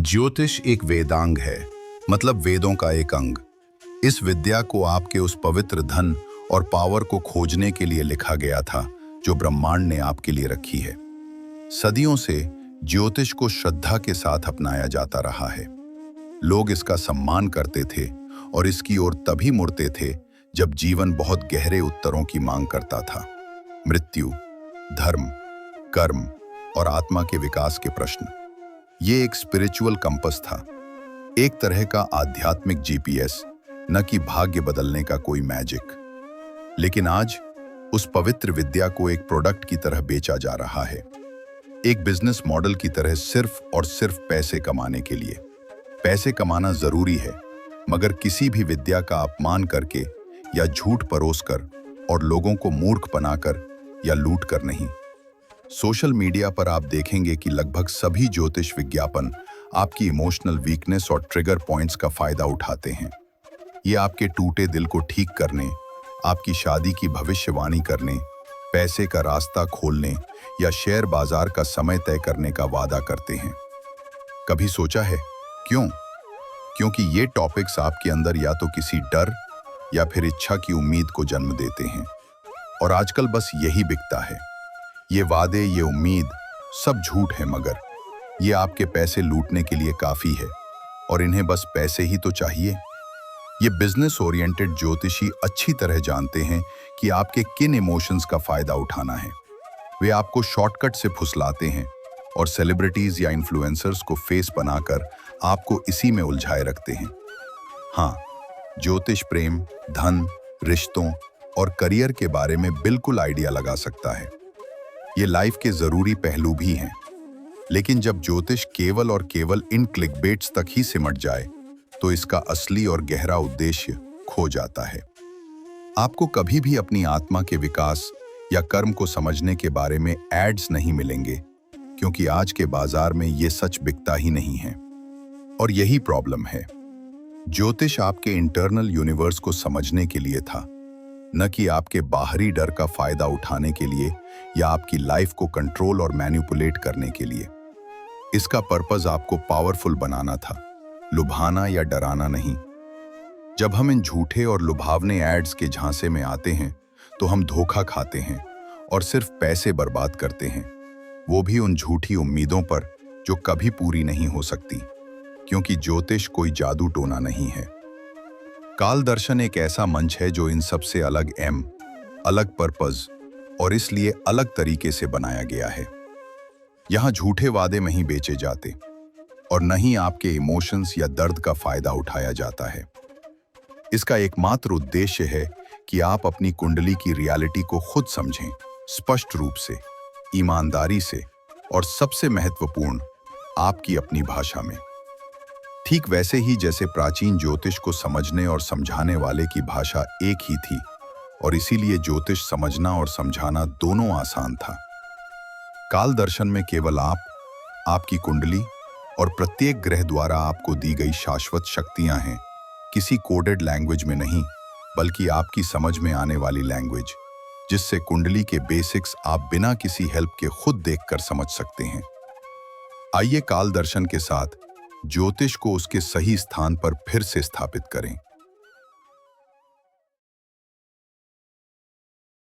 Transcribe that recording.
ज्योतिष एक वेदांग है, मतलब वेदों का एक अंग। इस विद्या को आपके उस पवित्र धन और पावर को खोजने के लिए लिखा गया था जो ब्रह्मांड ने आपके लिए रखी है। सदियों से ज्योतिष को श्रद्धा के साथ अपनाया जाता रहा है। लोग इसका सम्मान करते थे और इसकी ओर तभी मुड़ते थे जब जीवन बहुत गहरे उत्तरों की मांग करता था। मृत्यु, धर्म, कर्म और आत्मा के विकास के प्रश्न। ये एक स्पिरिचुअल कंपस था, एक तरह का आध्यात्मिक जीपीएस, न कि भाग्य बदलने का कोई मैजिक। लेकिन आज उस पवित्र विद्या को एक प्रोडक्ट की तरह बेचा जा रहा है, एक बिजनेस मॉडल की तरह, सिर्फ और सिर्फ पैसे कमाने के लिए। पैसे कमाना जरूरी है, मगर किसी भी विद्या का अपमान करके या झूठ परोसकर और लोगों को मूर्ख बनाकर या लूट कर नहीं। सोशल मीडिया पर आप देखेंगे कि लगभग सभी ज्योतिष विज्ञापन आपकी इमोशनल वीकनेस और ट्रिगर पॉइंट्स का फायदा उठाते हैं। ये आपके टूटे दिल को ठीक करने, आपकी शादी की भविष्यवाणी करने, पैसे का रास्ता खोलने या शेयर बाजार का समय तय करने का वादा करते हैं। कभी सोचा है क्यों? क्योंकि ये टॉपिक्स आपके अंदर या तो किसी डर या फिर इच्छा की उम्मीद को जन्म देते हैं। और आजकल बस यही बिकता है। ये वादे, ये उम्मीद सब झूठ है, मगर ये आपके पैसे लूटने के लिए काफी है और इन्हें बस पैसे ही तो चाहिए। ये बिजनेस ओरिएंटेड ज्योतिषी अच्छी तरह जानते हैं कि आपके किन इमोशंस का फायदा उठाना है। वे आपको शॉर्टकट से फुसलाते हैं और सेलिब्रिटीज या इन्फ्लुएंसर्स को फेस बनाकर आपको इसी में उलझाए रखते हैं। हाँ, ज्योतिष प्रेम, धन, रिश्तों और करियर के बारे में बिल्कुल आइडिया लगा सकता है। ये लाइफ के जरूरी पहलू भी हैं। लेकिन जब ज्योतिष केवल और केवल इन क्लिकबेट्स तक ही सिमट जाए तो इसका असली और गहरा उद्देश्य खो जाता है। आपको कभी भी अपनी आत्मा के विकास या कर्म को समझने के बारे में एड्स नहीं मिलेंगे, क्योंकि आज के बाजार में ये सच बिकता ही नहीं है। और यही प्रॉब्लम है। ज्योतिष आपके इंटरनल यूनिवर्स को समझने के लिए था, न कि आपके बाहरी डर का फायदा उठाने के लिए या आपकी लाइफ को कंट्रोल और मैनिपुलेट करने के लिए। इसका पर्पस आपको पावरफुल बनाना था, लुभाना या डराना नहीं। जब हम इन झूठे और लुभावने एड्स के झांसे में आते हैं तो हम धोखा खाते हैं और सिर्फ पैसे बर्बाद करते हैं, वो भी उन झूठी उम्मीदों पर जो कभी पूरी नहीं हो सकती, क्योंकि ज्योतिष कोई जादू टोना नहीं है। काल दर्शन एक ऐसा मंच है जो इन सबसे अलग एम, अलग पर्पस और इसलिए अलग तरीके से बनाया गया है। यहाँ झूठे वादे नहीं बेचे जाते और न ही आपके इमोशंस या दर्द का फायदा उठाया जाता है। इसका एकमात्र उद्देश्य है कि आप अपनी कुंडली की रियलिटी को खुद समझें, स्पष्ट रूप से, ईमानदारी से और सबसे महत्वपूर्ण, आपकी अपनी भाषा में। ठीक वैसे ही जैसे प्राचीन ज्योतिष को समझने और समझाने वाले की भाषा एक ही थी और इसीलिए ज्योतिष समझना और समझाना दोनों आसान था। काल दर्शन में केवल आप, आपकी कुंडली और प्रत्येक ग्रह द्वारा आपको दी गई शाश्वत शक्तियां हैं, किसी कोडेड लैंग्वेज में नहीं, बल्कि आपकी समझ में आने वाली लैंग्वेज, जिससे कुंडली के बेसिक्स आप बिना किसी हेल्प के खुद देखकर समझ सकते हैं। आइए काल दर्शन के साथ ज्योतिष को उसके सही स्थान पर फिर से स्थापित करें।